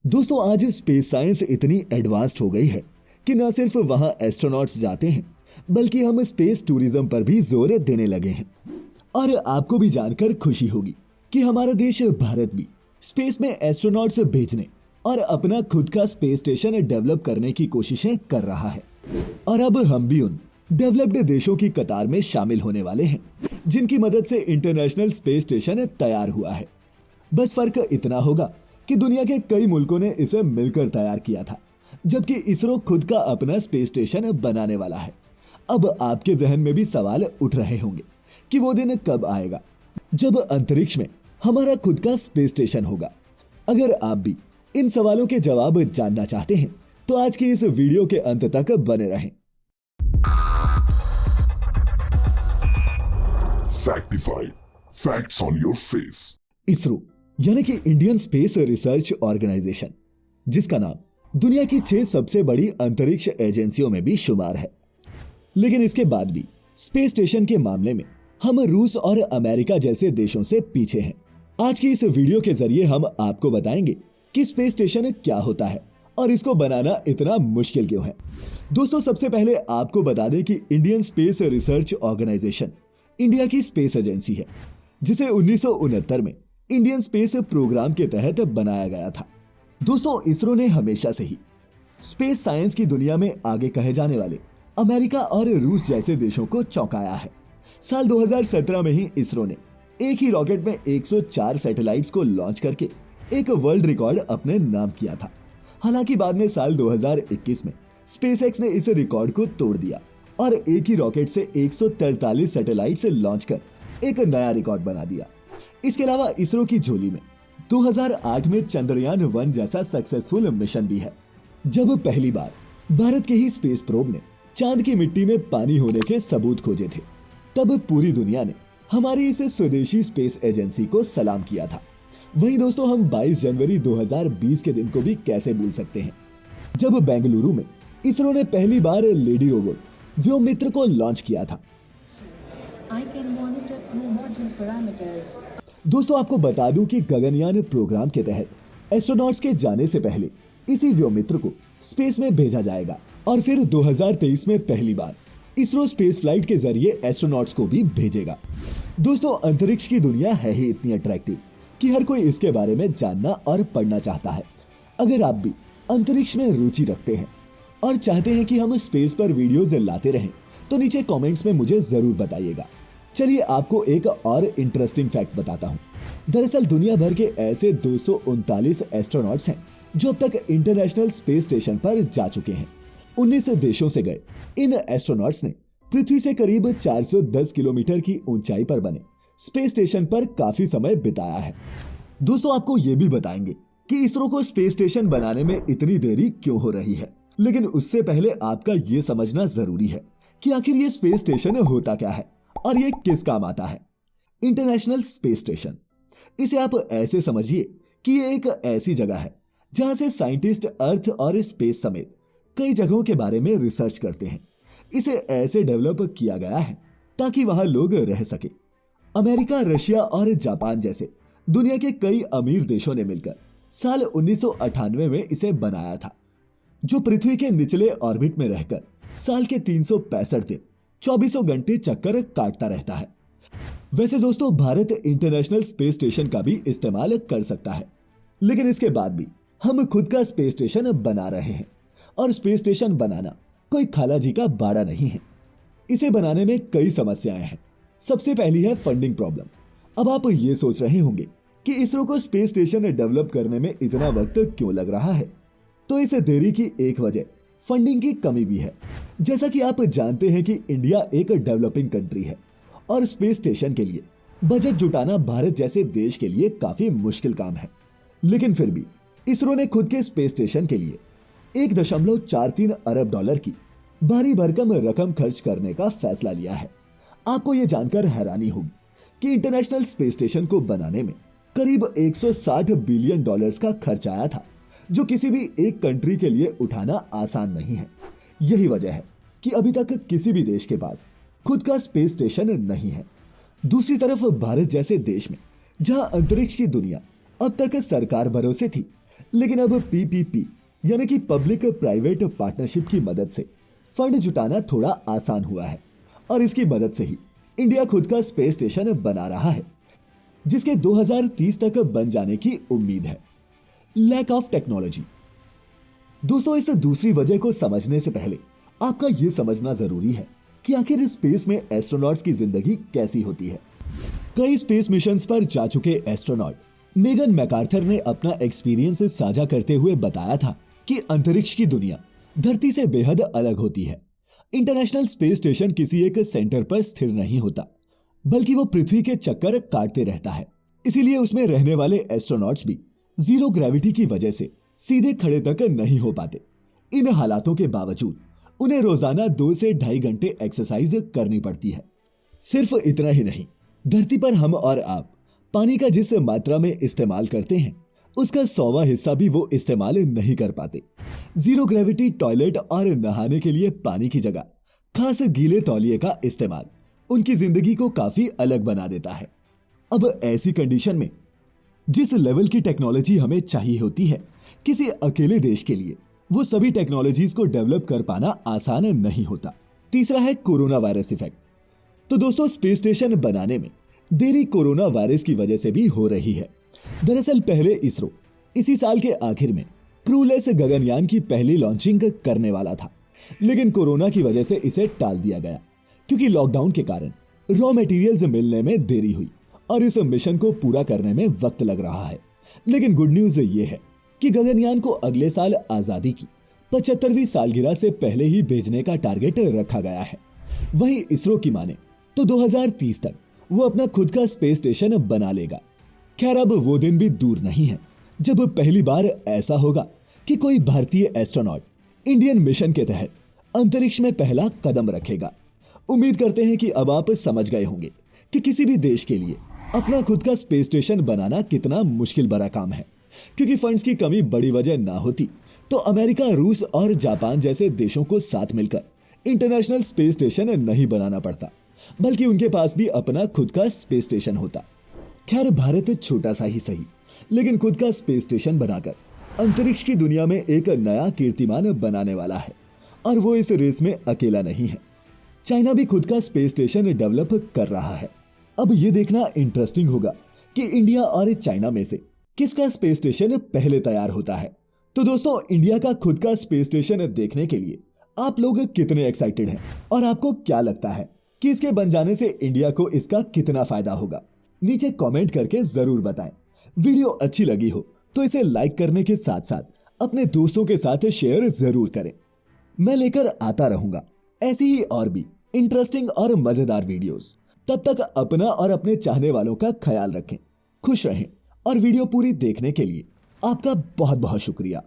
दोस्तों आज space science इतनी एडवांस्ड हो गई है कि न सिर्फ वहां एस्ट्रोनॉट्स जाते हैं बल्कि हम स्पेस टूरिज्म पर भी जोर देने लगे हैं। और आपको भी जानकर खुशी होगी कि हमारा देश भारत भी स्पेस में एस्ट्रोनॉट्स भेजने और अपना खुद का स्पेस स्टेशन डेवलप करने की कोशिशें कर रहा है। और अब हम भी उन डेवलप्ड देशों की कतार में शामिल होने वाले हैं जिनकी मदद से इंटरनेशनल स्पेस स्टेशन तैयार हुआ है। बस फर्क इतना होगा कि दुनिया के कई मुल्कों ने इसे मिलकर तैयार किया था, जबकि इसरो खुद का अपना स्पेस स्टेशन बनाने वाला है। अब आपके जहन में भी सवाल उठ रहे होंगे कि वो दिन कब आएगा जब अंतरिक्ष में हमारा खुद का स्पेस स्टेशन होगा। अगर आप भी इन सवालों के जवाब जानना चाहते हैं तो आज की इस वीडियो के अंत तक बने रहें। Factify. Facts on your face. ISRO यानी कि इंडियन स्पेस रिसर्च ऑर्गेनाइजेशन, जिसका नाम दुनिया की 6 सबसे बड़ी अंतरिक्ष एजेंसियों में भी शुमार है, लेकिन इसके बाद भी स्पेस स्टेशन के मामले में हम रूस और अमेरिका जैसे देशों से पीछे हैं। आज की इस वीडियो के जरिए हम आपको बताएंगे कि स्पेस स्टेशन क्या होता है और इसको बनाना इतना मुश्किल क्यों है। दोस्तों सबसे पहले आपको बता दें कि Indian Space Research Organisation India की स्पेस एजेंसी है, जिसे 1969 में इंडियन स्पेस प्रोग्राम के तहत बनाया गया था। दोस्तों इसरो ने हमेशा से ही स्पेस साइंस की दुनिया में आगे कहे जाने वाले अमेरिका और रूस जैसे देशों को चौंकाया है। साल 2017 में ही इसरो ने एक ही रॉकेट में 104 सैटेलाइट्स को लॉन्च करके एक वर्ल्ड रिकॉर्ड अपने नाम किया था। हालांकि बाद में साल 2021 में स्पेसएक्स ने इस रिकॉर्ड को तोड़ दिया और एक ही रॉकेट से 143 सैटेलाइट्स लॉन्च कर एक नया रिकॉर्ड बना दिया। इसके अलावा इसरो की झोली में 2008 में चंद्रयान 1 जैसा सक्सेसफुल मिशन भी है, जब पहली बार भारत के ही स्पेस प्रोब ने चांद की मिट्टी में पानी होने के सबूत खोजे थे। तब पूरी दुनिया ने हमारी इस स्वदेशी स्पेस एजेंसी को सलाम किया था। वहीं दोस्तों हम 22 जनवरी 2020 के दिन को भी कैसे भूल सकते हैं, जब बेंगलुरु में इसरो ने पहली बार लेडी रोबोट व्योममित्र को लॉन्च किया था। दोस्तों आपको बता दूं कि गगनयान प्रोग्राम के तहत एस्ट्रोनॉट्स के जाने से पहले इसी व्योममित्र को स्पेस में भेजा जाएगा और फिर 2023 में पहली बार इसरो स्पेस फ्लाइट के जरिए एस्ट्रोनॉट्स को भी भेजेगा। दोस्तों अंतरिक्ष की दुनिया है ही इतनी अट्रैक्टिव कि हर कोई इसके बारे में जानना और पढ़ना चाहता है। अगर आप भी अंतरिक्ष में रुचि रखते हैं और चाहते हैं कि हम स्पेस पर वीडियोज लाते रहें तो नीचे कमेंट्स में मुझे जरूर बताइएगा। चलिए आपको एक और इंटरेस्टिंग फैक्ट बताता हूँ। दरअसल दुनिया भर के ऐसे 239 एस्ट्रोनॉट्स हैं जो अब तक इंटरनेशनल स्पेस स्टेशन पर जा चुके हैं। 19 देशों से गए इन एस्ट्रोनॉट्स ने पृथ्वी से करीब 410 किलोमीटर की ऊंचाई पर बने स्पेस स्टेशन पर काफी समय बिताया है। दोस्तों आपको ये भी बताएंगे कि इसरो को स्पेस स्टेशन बनाने में इतनी देरी क्यों हो रही है, लेकिन उससे पहले आपका ये समझना जरूरी है कि आखिर ये स्पेस स्टेशन होता क्या है और ये किस काम आता है। इंटरनेशनल स्पेस स्टेशन, इसे आप ऐसे समझिए कि ये एक ऐसी जगह है जहां से साइंटिस्ट अर्थ और स्पेस समेत कई जगहों के बारे में रिसर्च करते हैं। इसे ऐसे डेवलप किया गया है ताकि वहां लोग रह सके। अमेरिका, रशिया और जापान जैसे दुनिया के कई अमीर देशों ने मिलकर साल 1998 में इसे बनाया था, जो पृथ्वी के निचले ऑर्बिट में रहकर साल के 365 दिन 24 घंटे चक्कर काटता रहता है। वैसे दोस्तों भारत इंटरनेशनल स्पेस स्टेशन का भी इस्तेमाल कर सकता है, लेकिन इसके बाद भी हम खुद का स्पेस स्टेशन बना रहे हैं। और स्पेस स्टेशन बनाना कोई खाला जी का बाड़ा नहीं है। इसे बनाने में कई समस्याएं हैं। सबसे पहली है फंडिंग प्रॉब्लम। अब आप ये सोच रहे होंगे कि इसरो को स्पेस स्टेशन डेवलप करने में इतना वक्त क्यों लग रहा है, तो इस देरी की एक वजह फंडिंग की कमी भी है। जैसा कि आप जानते हैं कि इंडिया एक डेवलपिंग कंट्री है और स्पेस स्टेशन के लिए बजट जुटाना भारत जैसे देश के लिए काफी मुश्किल काम है। लेकिन फिर भी इसरो ने खुद के स्पेस स्टेशन के लिए 1.43 अरब डॉलर की भारी भरकम रकम खर्च करने का फैसला लिया है। आपको यह जानकर हैरानी होगी कि इंटरनेशनल स्पेस स्टेशन को बनाने में करीब 160 बिलियन डॉलर्स का खर्च आया था, जो किसी भी एक कंट्री के लिए उठाना आसान नहीं है। यही वजह है कि अभी तक किसी भी देश के पास खुद का स्पेस स्टेशन नहीं है। दूसरी तरफ भारत जैसे देश में जहां अंतरिक्ष की दुनिया अब तक सरकार भरोसे थी, लेकिन अब पीपीपी यानी कि पब्लिक प्राइवेट पार्टनरशिप की मदद से फंड जुटाना थोड़ा आसान हुआ है और इसकी मदद से ही इंडिया खुद का स्पेस स्टेशन बना रहा है, जिसके 2030 तक बन जाने की उम्मीद है। Lack of technology. दोस्तों, इस दूसरी वजह को समझने से पहले आपका यह समझना जरूरी है कि आखिर स्पेस में एस्ट्रोनॉट्स की जिंदगी कैसी होती है। कई स्पेस मिशंस पर जा चुके एस्ट्रोनॉट मेगन मैकार्थर ने अपना एक्सपीरियंस साझा करते हुए बताया था कि अंतरिक्ष की दुनिया धरती से बेहद अलग होती है। इंटरनेशनल स्पेस स्टेशन किसी एक सेंटर पर स्थिर नहीं होता, बल्कि वो पृथ्वी के चक्कर काटते रहता है। इसीलिए उसमें रहने वाले एस्ट्रोनॉट्स भी जीरो ग्रेविटी की वजह से सीधे खड़े तक नहीं हो पाते। इन हालातों के बावजूद उन्हें रोजाना 2 से 2.5 घंटे एक्सरसाइज करनी पड़ती है। सिर्फ इतना ही नहीं, धरती पर हम और आप पानी का जिस मात्रा में इस्तेमाल करते हैं उसका 100वां हिस्सा भी वो इस्तेमाल नहीं कर पाते। जीरो ग्रेविटी टॉयलेट और नहाने के लिए पानी की जगह खास गीले तौलिए का इस्तेमाल उनकी जिंदगी को काफी अलग बना देता है। अब ऐसी कंडीशन में जिस लेवल की टेक्नोलॉजी हमें चाहिए होती है किसी अकेले देश के लिए, वो सभी टेक्नोलॉजीज को डेवलप कर पाना आसान नहीं होता। तीसरा है कोरोना वायरस इफेक्ट। तो दोस्तों, स्पेस स्टेशन बनाने में देरी कोरोना वायरस की वजह से भी हो रही है। दरअसल पहले इसरो इसी साल के आखिर में क्रूलेस गगनयान की पहली लॉन्चिंग करने वाला था, लेकिन कोरोना की वजह से इसे टाल दिया गया क्योंकि लॉकडाउन के कारण रॉ मटेरियल्स मिलने में देरी हुई और इस मिशन को पूरा करने में वक्त लग रहा है। लेकिन गुड न्यूज ये है कि गगनयान को अगले साल आजादी की 75वीं सालगिरह से पहले ही भेजने का टारगेट रखा गया है। वहीं इसरो की माने तो 2030 तक वो अपना खुद का स्पेस स्टेशन बना लेगा। खैर, अब वो दिन भी दूर नहीं है जब पहली बार ऐसा होगा कि कोई भारतीय एस्ट्रोनॉट इंडियन मिशन के तहत अंतरिक्ष में पहला कदम रखेगा। उम्मीद करते हैं कि अब आप समझ गए होंगे कि किसी भी देश के लिए अपना खुद का स्पेस स्टेशन बनाना कितना मुश्किल भरा काम है, क्योंकि फंड्स की कमी बड़ी वजह ना होती तो अमेरिका, रूस और जापान जैसे देशों को साथ मिलकर इंटरनेशनल स्पेस स्टेशन नहीं बनाना पड़ता, बल्कि उनके पास भी अपना खुद का स्पेस स्टेशन होता। खैर, भारत छोटा सा ही सही, लेकिन खुद का स्पेस स्टेशन बनाकर अंतरिक्ष की दुनिया में एक नया कीर्तिमान बनाने वाला है और वो इस रेस में अकेला नहीं है। चाइना भी खुद का स्पेस स्टेशन डेवलप कर रहा है। अब ये देखना इंटरेस्टिंग होगा कि इंडिया और चाइना में से किसका स्पेस स्टेशन पहले तैयार होता है। तो दोस्तों, इंडिया का खुद का स्पेस स्टेशन देखने के लिए आप लोग कितने एक्साइटेड हैं और आपको क्या लगता है कि इसके बन जाने से इंडिया को इसका कितना फायदा होगा? नीचे कमेंट करके जरूर बताएं। वीडियो अच्छी लगी हो तो इसे लाइक करने के साथ साथ अपने दोस्तों के साथ शेयर जरूर करें। मैं लेकर आता रहूंगा ऐसी ही और भी इंटरेस्टिंग और मजेदार वीडियोस। तब तक अपना और अपने चाहने वालों का ख्याल रखें, खुश रहें और वीडियो पूरी देखने के लिए आपका बहुत बहुत शुक्रिया।